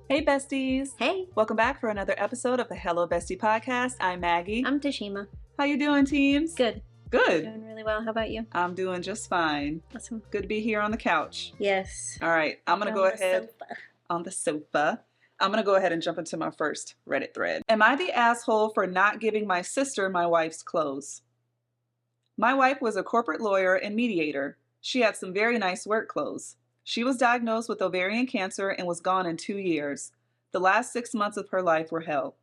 Hey besties! Hey, Welcome back for another episode of the Hello Bestie podcast. I'm Maggie. I'm Tashima. How you doing, teams? Good. Good. Doing really well. How about you? I'm doing just fine. Awesome. Good to be here on the couch. Yes. All right, I'm gonna go ahead Sofa. on the sofa. I'm gonna go ahead and jump into my first Reddit thread. Am I the asshole for not giving my sister my wife's clothes? My wife was a corporate lawyer and mediator. She had some very nice work clothes. She was diagnosed with ovarian cancer and was gone in 2 years. The last 6 months of her life were hell.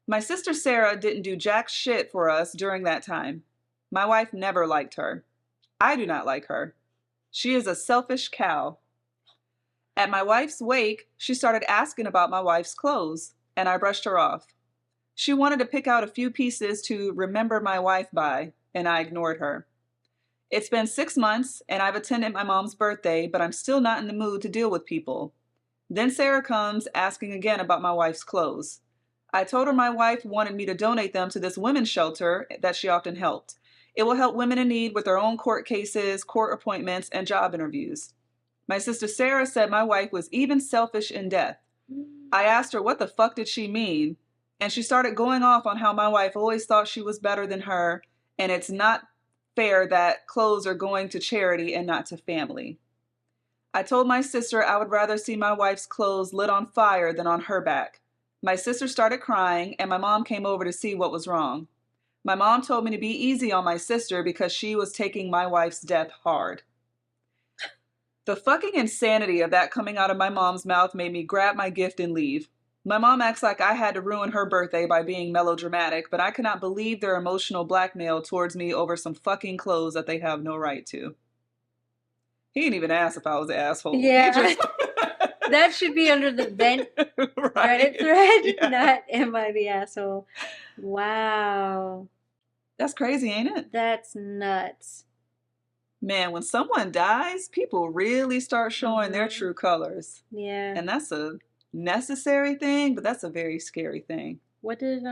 My sister Sarah didn't do jack shit for us during that time. My wife never liked her. I do not like her. She is a selfish cow. At my wife's wake, she started asking about my wife's clothes, and I brushed her off. She wanted to pick out a few pieces to remember my wife by, and I ignored her. It's been 6 months, and I've attended my mom's birthday, but I'm still not in the mood to deal with people. Then Sarah comes asking again about my wife's clothes. I told her my wife wanted me to donate them to this women's shelter that she often helped. It will help women in need with their own court cases, court appointments, and job interviews. My sister Sarah said my wife was even selfish in death. I asked her what the fuck did she mean, and she started going off on how my wife always thought she was better than her, and it's not fair that clothes are going to charity and not to family. I told my sister I would rather see my wife's clothes lit on fire than on her back. My sister started crying, and my mom came over to see what was wrong. My mom told me to be easy on my sister because she was taking my wife's death hard. The fucking insanity of that coming out of my mom's mouth made me grab my gift and leave. My mom acts like I had to ruin her birthday by being melodramatic, but I cannot believe their emotional blackmail towards me over some fucking clothes that they have no right to. He didn't even ask if I was an asshole. Yeah. That should be under the vent right? Reddit thread, Yeah. not am I the asshole. Wow. That's crazy, ain't it? That's nuts. Man, when someone dies, people really start showing their true colors. Yeah. And that's a necessary thing, but that's a very scary thing. What did,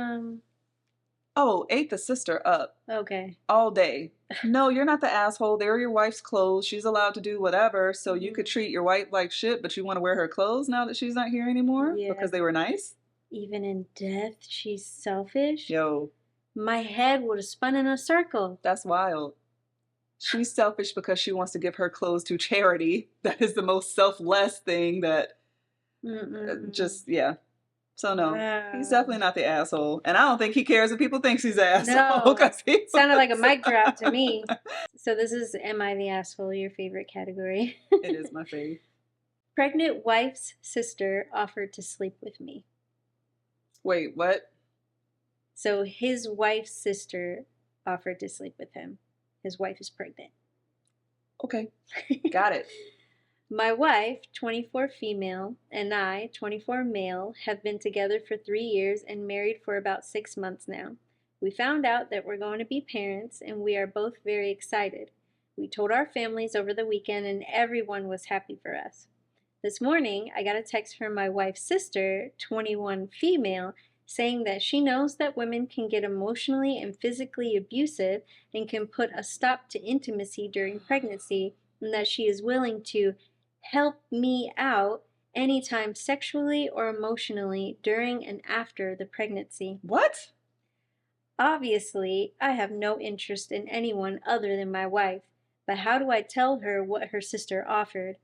Oh, ate the sister up okay. all day. No, you're not the asshole. They're your wife's clothes. She's allowed to do whatever. So you could treat your wife like shit, but you want to wear her clothes now that she's not here anymore? Yeah. Because they were nice? Even in death, she's selfish? Yo, My head would have spun in a circle. that's wild. She's selfish because she wants to give her clothes to charity. That is the most selfless thing that yeah. So no, he's definitely not the asshole. And I don't think he cares if people think he's the asshole. No, sounded like a mic drop to me. So this is Am I the Asshole, your favorite category. It is my fave. Pregnant wife's sister offered to sleep with me. Wait, what? So his wife's sister offered to sleep with him. His wife is pregnant. Okay, got it. My wife, 24 female, and I, 24 male, have been together for 3 years and married for about 6 months now. We found out that we're going to be parents, and we are both very excited. We told our families over the weekend, and everyone was happy for us. This morning, I got a text from my wife's sister, 21 female, saying that she knows that women can get emotionally and physically abusive and can put a stop to intimacy during pregnancy, and that she is willing to help me out anytime sexually or emotionally during and after the pregnancy. What? Obviously, I have no interest in anyone other than my wife, but how do I tell her what her sister offered?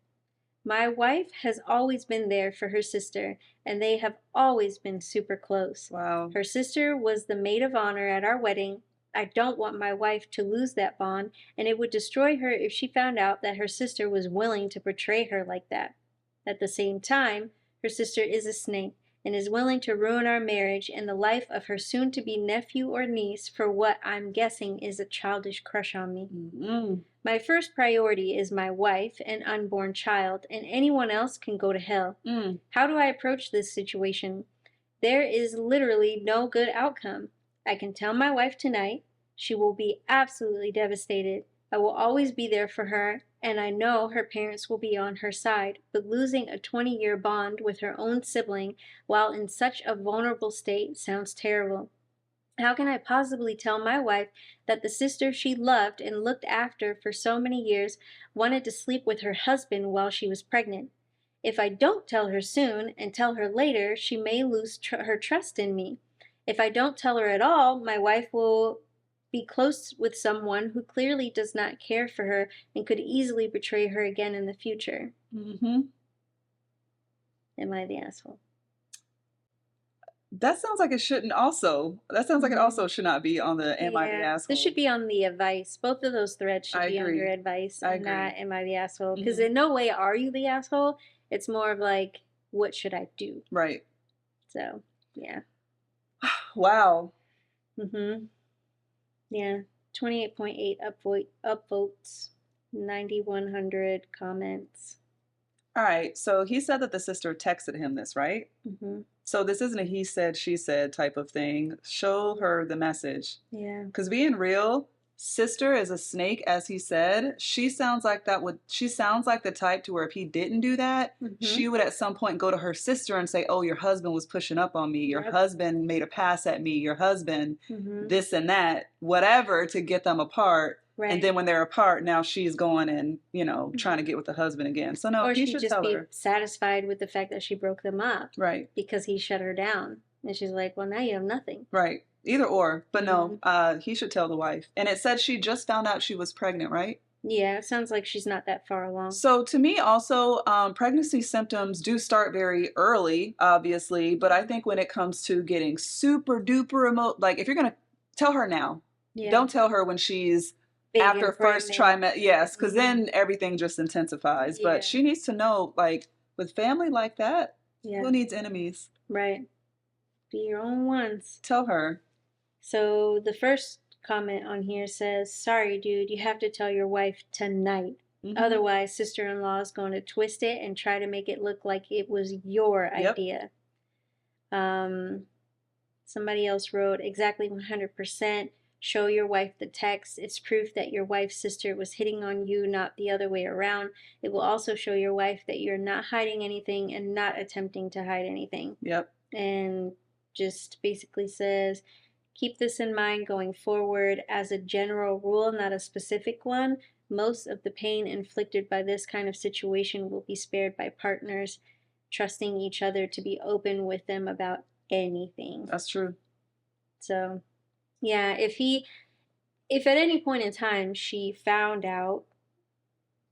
My wife has always been there for her sister, and they have always been super close. Wow. Her sister was the maid of honor at our wedding. I don't want my wife to lose that bond, and it would destroy her if she found out that her sister was willing to betray her like that. At the same time, her sister is a snake and is willing to ruin our marriage and the life of her soon-to-be nephew or niece for what I'm guessing is a childish crush on me. Mm-hmm. My first priority is my wife and unborn child, and anyone else can go to hell. How do I approach this situation? There is literally no good outcome. I can tell my wife tonight. She will be absolutely devastated. I will always be there for her, and I know her parents will be on her side, but losing a 20-year bond with her own sibling while in such a vulnerable state sounds terrible. How can I possibly tell my wife that the sister she loved and looked after for so many years wanted to sleep with her husband while she was pregnant? If I don't tell her soon and tell her later, she may lose her trust in me. If I don't tell her at all, my wife will be close with someone who clearly does not care for her and could easily betray her again in the future. Mm-hmm. Am I the asshole? That sounds like it shouldn't also. That sounds like it also should not be on the Am I the Asshole? This should be on the advice. Both of those threads should be under advice and not Am I the Asshole? Because in no way are you the asshole. It's more of like, what should I do? Right. So, yeah. Wow. Yeah. 28.8 upvotes, 9,100 comments. All right. So he said that the sister texted him this, right? So this isn't a he said, she said type of thing. Show her the message. Yeah. Because being real, sister is a snake, as he said. She sounds like she sounds like the type to where if he didn't do that, she would at some point go to her sister and say, oh, your husband was pushing up on me. Your husband made a pass at me. Your husband, this and that, whatever, to get them apart. Right. And then when they're apart, now she's going and, you know, trying to get with the husband again. So no, he should tell her. Or she'd just be satisfied with the fact that she broke them up. Right. Because he shut her down. And she's like, well, now you have nothing. Right. Either or. But no, he should tell the wife. And it said she just found out she was pregnant, right? Yeah, it sounds like she's not that far along. So to me also, pregnancy symptoms do start very early, obviously. But I think when it comes to getting super duper like if you're going to tell her now, don't tell her when she's after first trimester, yes, because then everything just intensifies. Yeah. But she needs to know, like, with family like that, who needs enemies? Right. Be your own ones. Tell her. So the first comment on here says, sorry, dude, you have to tell your wife tonight. Otherwise, sister-in-law is going to twist it and try to make it look like it was your idea. Somebody else wrote, exactly 100%. Show your wife the text. It's proof that your wife's sister was hitting on you, not the other way around. It will also show your wife that you're not hiding anything and not attempting to hide anything. Yep. And just basically says, keep this in mind going forward. As a general rule, not a specific one, most of the pain inflicted by this kind of situation will be spared by partners trusting each other to be open with them about anything. That's true. So... yeah, if at any point in time she found out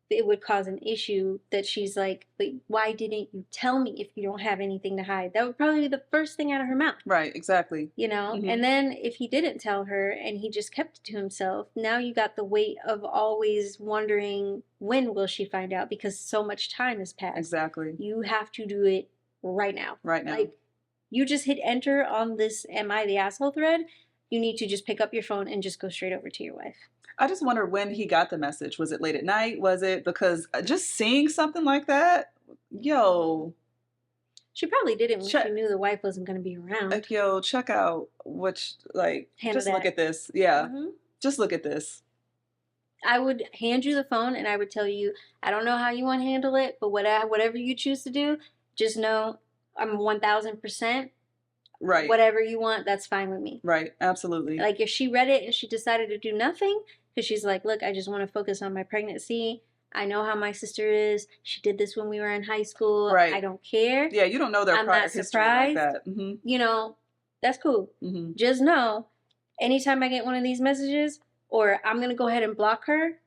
it would cause an issue that she's like, but why didn't you tell me if you don't have anything to hide? That would probably be the first thing out of her mouth. Right, exactly. You know? And then if he didn't tell her and he just kept it to himself, now you got the weight of always wondering when will she find out because so much time has passed. Exactly. You have to do it right now. Right now. Like, you just hit enter on this Am I the Asshole thread. You need to just pick up your phone and just go straight over to your wife. I just wonder when he got the message. Was it late at night? Was it because just seeing something like that? Yo. She probably did it when she knew the wife wasn't going to be around. Like, yo, check out which, like, just look at this. Yeah. Just look at this. I would hand you the phone and I would tell you, I don't know how you want to handle it, but whatever you choose to do, just know I'm 1,000%. Right. Whatever you want, that's fine with me. Right. Absolutely. Like if she read it and she decided to do nothing, because she's like, look, I just want to focus on my pregnancy. I know how my sister is. She did this when we were in high school. Right. I don't care. Yeah, you don't know their prior history like that. You know, that's cool. Just know, anytime I get one of these messages, or I'm going to go ahead and block her.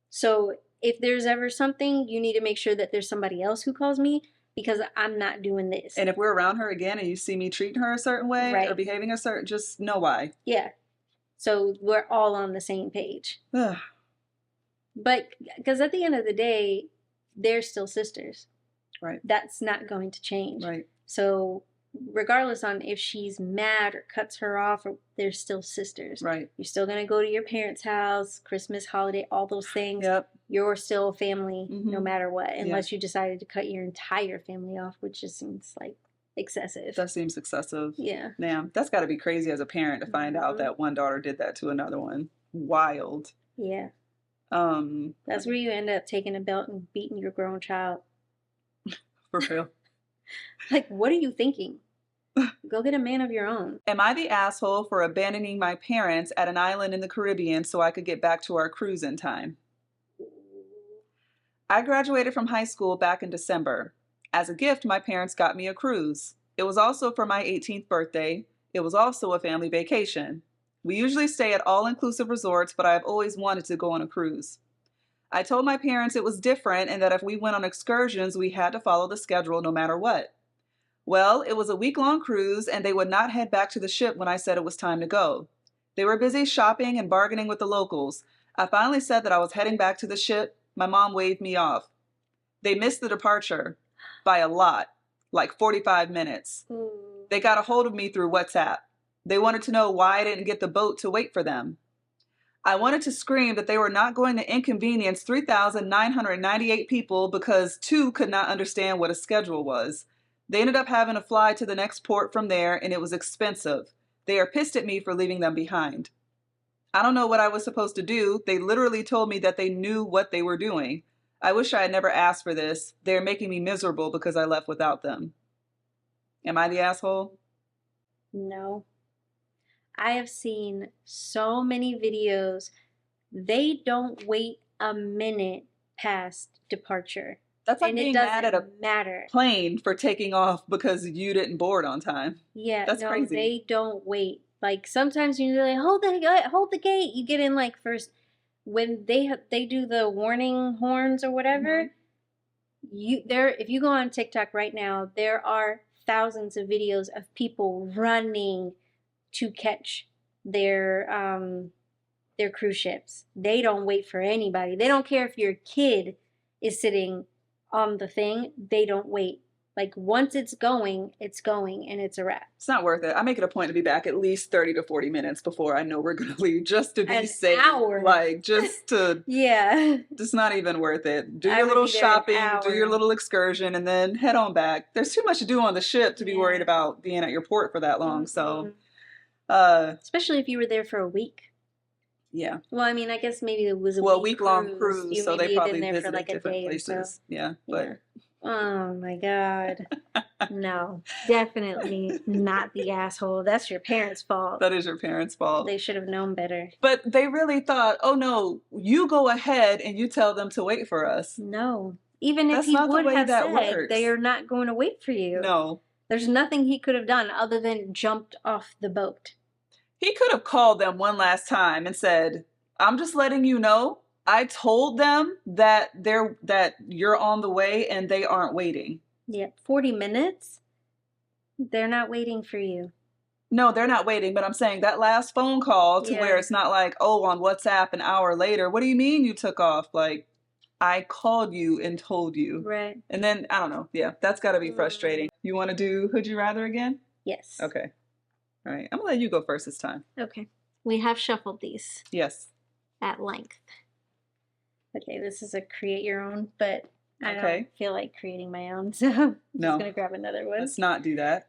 So if there's ever something, you need to make sure that there's somebody else who calls me. Because I'm not doing this. And if we're around her again and you see me treating her a certain way or behaving a certain, just know why. Yeah. So we're all on the same page. But because at the end of the day, they're still sisters. Right. That's not going to change. Right. So regardless on if she's mad or cuts her off, or they're still sisters. Right. You're still going to go to your parents' house, Christmas, holiday, all those things. Yep. You're still a family no matter what, unless you decided to cut your entire family off, which just seems like excessive. That seems excessive. Yeah. Damn, that's got to be crazy as a parent to find out that one daughter did that to another one. Wild. Yeah. That's where you end up taking a belt and beating your grown child. For real. Like, what are you thinking? Go get a man of your own. Am I the asshole for abandoning my parents at an island in the Caribbean so I could get back to our cruise in time? I graduated from high school back in December. As a gift, my parents got me a cruise. It was also for my 18th birthday. It was also a family vacation. We usually stay at all-inclusive resorts, but I have always wanted to go on a cruise. I told my parents it was different and that if we went on excursions, we had to follow the schedule no matter what. Well, it was a week-long cruise, and they would not head back to the ship when I said it was time to go. They were busy shopping and bargaining with the locals. I finally said that I was heading back to the ship. My mom waved me off. They missed the departure by a lot, like 45 minutes. They got a hold of me through WhatsApp. They wanted to know why I didn't get the boat to wait for them. I wanted to scream that they were not going to inconvenience 3,998 people because 2 could not understand what a schedule was. They ended up having to fly to the next port from there, and it was expensive. They are pissed at me for leaving them behind. I don't know what I was supposed to do. They literally told me that they knew what they were doing. I wish I had never asked for this. They're making me miserable because I left without them. Am I the asshole? No. I have seen so many videos. They don't wait a minute past departure. That's like and being it doesn't mad at a matter. plane for taking off because you didn't board on time. Yeah, That's no, crazy. they don't wait. Like sometimes you're like, hold the gate. You get in like first when they do the warning horns or whatever. If you go on TikTok right now, there are thousands of videos of people running to catch their cruise ships. They don't wait for anybody. They don't care if your kid is sitting on the thing. They don't wait. Like once it's going, and it's a wrap. It's not worth it. I make it a point to be back at least 30 to 40 minutes before I know we're going to leave, just to be safe. Hour. Like, just to... Yeah. It's not even worth it. Do your little shopping, do your little excursion, and then head on back. There's too much to do on the ship to be worried about being at your port for that long. So, especially if you were there for a week. Yeah. Well, I mean, I guess maybe it was a week-long cruise, so they probably visited for like a different day places. or so. Yeah, but... Yeah. Oh my God. No, definitely not the asshole. That's your parents' fault. That is your parents' fault. They should have known better. But they really thought, oh no, you go ahead and you tell them to wait for us. No. Even if he would have said they are not going to wait for you. No. There's nothing he could have done other than jumped off the boat. He could have called them one last time and said, I'm just letting you know. I told them that you're on the way and they aren't waiting. Yeah, 40 minutes? They're not waiting for you. No, they're not waiting, but I'm saying that last phone call to where it's not like, oh, on WhatsApp an hour later. What do you mean you took off? Like, I called you and told you. Right. And then, I don't know. Yeah, that's got to be frustrating. You want to do Would You Rather again? Yes. Okay. All right. I'm going to let you go first this time. Okay. We have shuffled these. Yes. At length. Okay, this is a create your own, but I don't feel like creating my own, so I'm just going to grab another one. Let's not do that.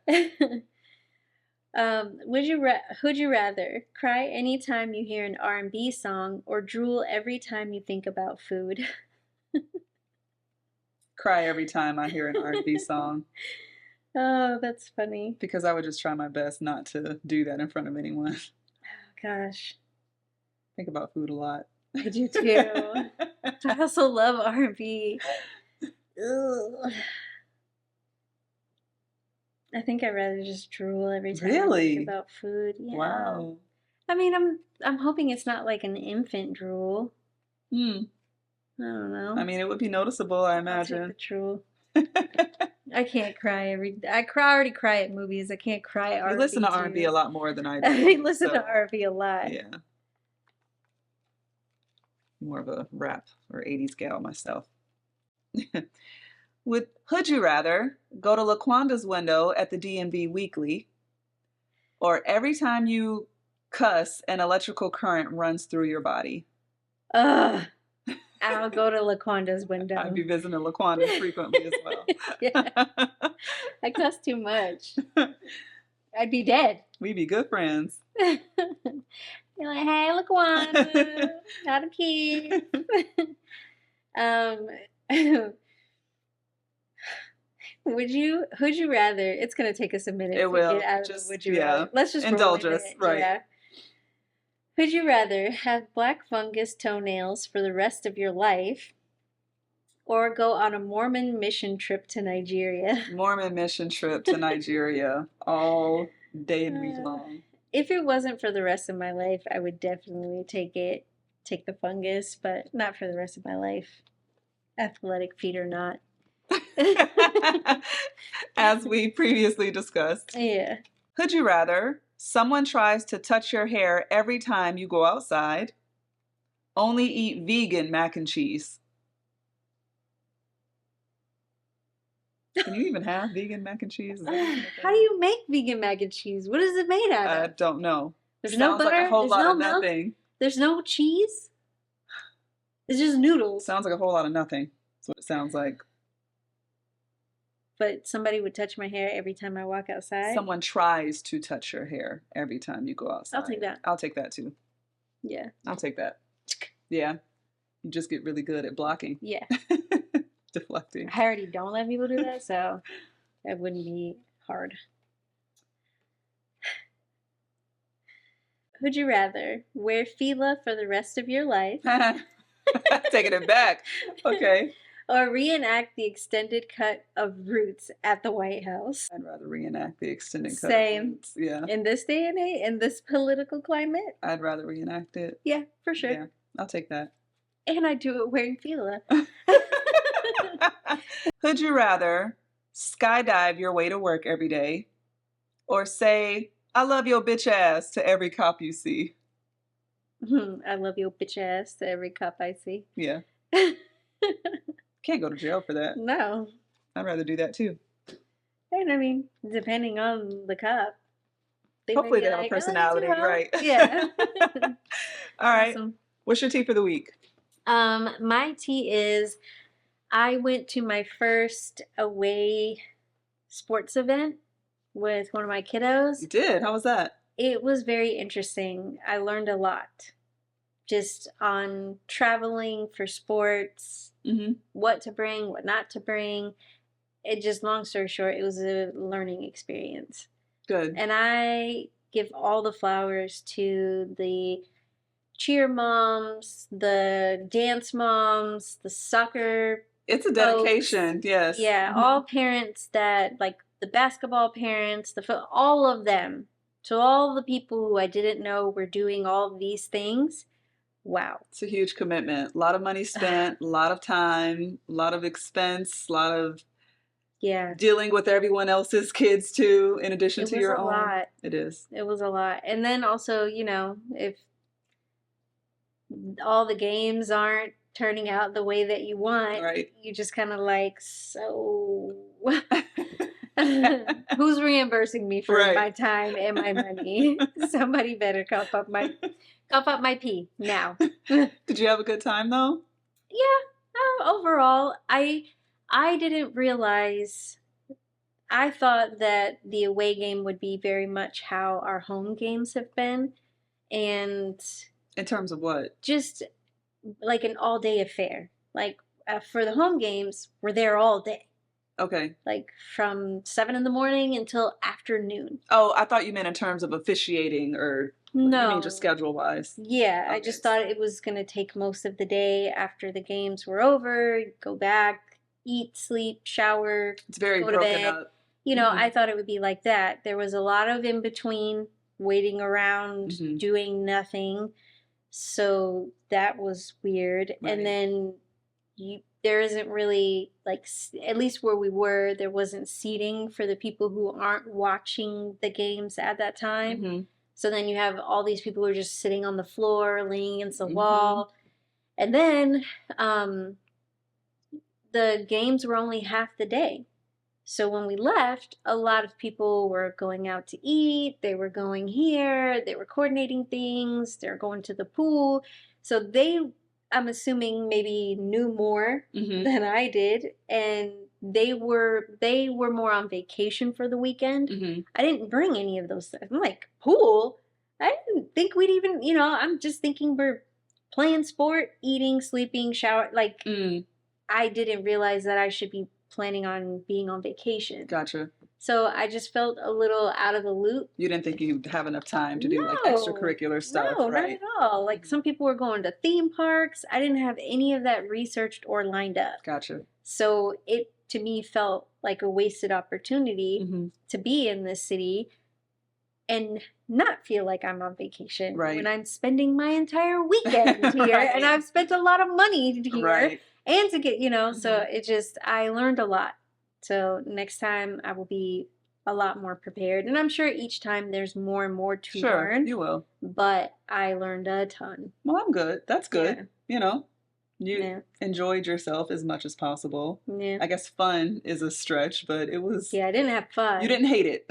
Would you rather cry anytime you hear an R&B song or drool every time you think about food? Cry every time I hear an R&B song. Oh, that's funny. Because I would just try my best not to do that in front of anyone. Oh, gosh. Think about food a lot. I do too. I also love R&B. Ugh. I think I'd rather just drool every time I think about food. Yeah. Wow. I mean, I'm hoping it's not like an infant drool. I don't know. I mean, it would be noticeable, I imagine. I'll take the drool. I can't cry I already cry at movies. I can't cry at R&B. You listen to R&B a lot more than I do. I listen to R&B a lot. Yeah. More of a rap or 80s gal myself. Would you rather go to LaQuanda's window at the DMV weekly, or every time you cuss, an electrical current runs through your body? Ugh. I'll go to LaQuanda's window. I'd be visiting LaQuanda frequently as well. Yeah. I cuss too much. I'd be dead. We'd be good friends. You're like, hey, LaQuanda, got a kid. Would you rather? It's gonna take us a minute to get out of the would you rather. Let's just indulge us, right? Yeah. Would you rather have black fungus toenails for the rest of your life, Or go on a Mormon mission trip to Nigeria. Mormon mission trip to Nigeria all day and week long. If it wasn't for the rest of my life, I would definitely take the fungus, but not for the rest of my life. Athletic feet or not. As we previously discussed. Yeah. Would you rather someone tries to touch your hair every time you go outside, only eat vegan mac and cheese? Can you even have vegan mac and cheese? How do you make vegan mac and cheese? What is it made out of? I don't know. There's no butter. Like a whole There's lot no of milk. nothing. There's no cheese. It's just noodles. Sounds like a whole lot of nothing. That's what it sounds like. But somebody would touch my hair every time I walk outside. Someone tries to touch your hair every time you go outside. I'll take that. I'll take that too. Yeah. I'll take that. Yeah. You just get really good at blocking. Yeah. Deflecting. I already don't let people do that, so that wouldn't be hard. Would you rather wear Fila for the rest of your life? Taking it back. Okay. Or reenact the extended cut of Roots at the White House? I'd rather reenact the extended cut. Same. Of Roots. Yeah. In this day and age, in this political climate? I'd rather reenact it. Yeah, for sure. Yeah, I'll take that. And I do it wearing Fila. Would you rather skydive your way to work every day or say, I love your bitch ass to every cop you see? I love your bitch ass to every cop I see. Yeah. Can't go to jail for that. No. I'd rather do that too. And I mean, depending on the cop. Hopefully they have a personality, right? Yeah. All right. Awesome. What's your tea for the week? My tea is I went to my first away sports event with one of my kiddos. You did? How was that? It was very interesting. I learned a lot just on traveling for sports, what to bring, what not to bring. It just, long story short, it was a learning experience. Good. And I give all the flowers to the cheer moms, the dance moms, the soccer. It's a dedication, folks. yes. Yeah, all parents that, like the basketball parents, all of them. To all the people who I didn't know were doing all these things. Wow. It's a huge commitment. A lot of money spent, a lot of time, a lot of expense, a lot of dealing with everyone else's kids too, in addition to your own. It was a lot. It is. It was a lot. And then also, you know, if all the games aren't turning out the way that you want, right, you just kind of like, so who's reimbursing me for my time and my money? Somebody better cough up my pee now. Did you have a good time though? Yeah. Overall, I didn't realize. I thought that the away game would be very much how our home games have been, and in terms of what? Just like an all-day affair. Like for the home games, we're there all day. Okay. Like from 7 in the morning until afternoon. Oh, I thought you meant in terms of officiating or no. You mean just schedule-wise? Yeah, okay. I just thought it was going to take most of the day after the games were over, go back, eat, sleep, shower, it's very go to broken bed. up. You know, I thought it would be like that. There was a lot of in between, waiting around, doing nothing. So that was weird. Right. And then there isn't really, like, at least where we were, there wasn't seating for the people who aren't watching the games at that time. So then you have all these people who are just sitting on the floor, leaning against the wall. And then the games were only half the day. So when we left, a lot of people were going out to eat, they were going here, they were coordinating things, they were going to the pool. So they, I'm assuming, maybe knew more than I did, and they were more on vacation for the weekend. I didn't bring any of those things. I'm like, pool? I didn't think we'd even, you know, I'm just thinking we're playing sport, eating, sleeping, shower, like... I didn't realize that I should be planning on being on vacation. Gotcha. So I just felt a little out of the loop. You didn't think you'd have enough time to do like extracurricular stuff, no, right? not at all. Like some people were going to theme parks. I didn't have any of that researched or lined up. Gotcha. So it, to me, felt like a wasted opportunity to be in this city and not feel like I'm on vacation when I'm spending my entire weekend here and I've spent a lot of money here and to get, so it just, I learned a lot. So next time I will be a lot more prepared. And I'm sure each time there's more and more to learn. You will. But I learned a ton. Well, I'm good. That's good. You enjoyed yourself as much as possible. Yeah. I guess fun is a stretch, but it was... Yeah, I didn't have fun. You didn't hate it.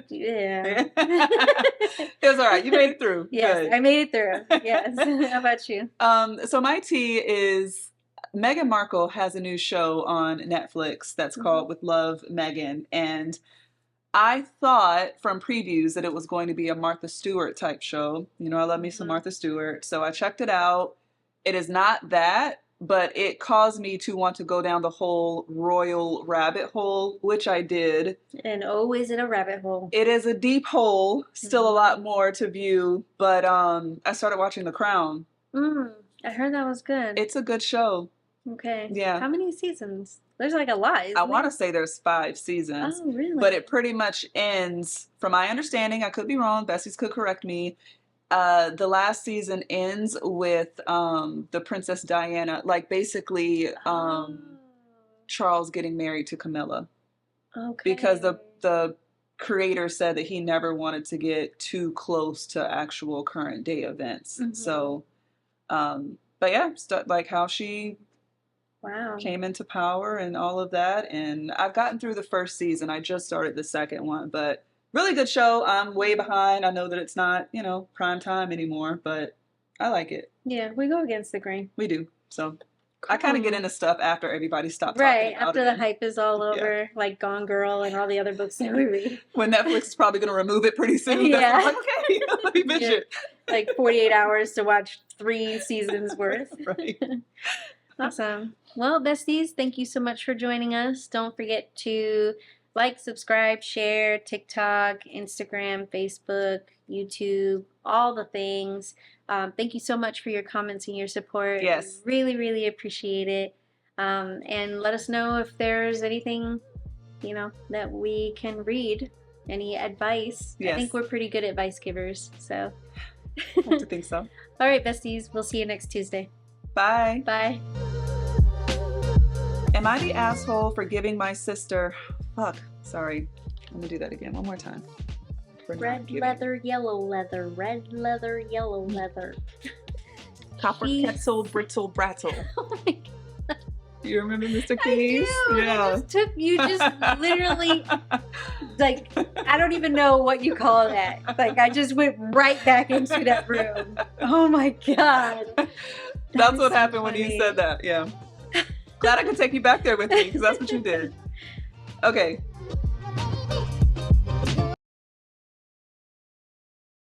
Yeah. It was all right. You made it through. Yes, good. I made it through. Yes. How about you? So my tea is... Meghan Markle has a new show on Netflix that's called With Love, Meghan. And I thought from previews that it was going to be a Martha Stewart type show. I love me some Martha Stewart. So I checked it out. It is not that, but it caused me to want to go down the whole royal rabbit hole, which I did. And oh, is it a rabbit hole? It is a deep hole, still a lot more to view, but I started watching The Crown. I heard that was good. It's a good show. Okay. Yeah. How many seasons? There's like a lot, I want to say there's 5 seasons. Oh, really? But it pretty much ends, from my understanding, I could be wrong, Bes-Teas could correct me, the last season ends with the Princess Diana, like basically Charles getting married to Camilla. Okay. Because the creator said that he never wanted to get too close to actual current day events. So, but yeah, like how she came into power and all of that. And I've gotten through the first season. I just started the second one, but really good show. I'm way behind. I know that it's not, prime time anymore, but I like it. Yeah, we go against the grain. We do. So I kind of get into stuff after everybody stops talking about after it. the hype is all over, like Gone Girl and all the other books that we read. When Netflix is probably going to remove it pretty soon. Yeah. I'm like, okay, let me binge it. Like 48 hours to watch 3 seasons worth. Right. Awesome. Well, besties, thank you so much for joining us. Don't forget to like, subscribe, share, TikTok, Instagram, Facebook, YouTube, all the things. Thank you so much for your comments and your support. Yes. We really, really appreciate it. And let us know if there's anything, that we can read. Any advice. Yes. I think we're pretty good advice givers. So. I like to think so. All right, besties. We'll see you next Tuesday. Bye. Bye. Am I the asshole for giving my sister... Fuck. Sorry. Let me do that again. One more time. Red leather, yellow leather. Red leather, yellow leather. Copper kettle, brittle, brattle. Oh my God. You remember Mr. Keys? Yeah. You just literally, like, I don't even know what you call that. Like, I just went right back into that room. Oh my God. That's what happened when you said that. Yeah. Glad I could take you back there with me because that's what you did. Okay.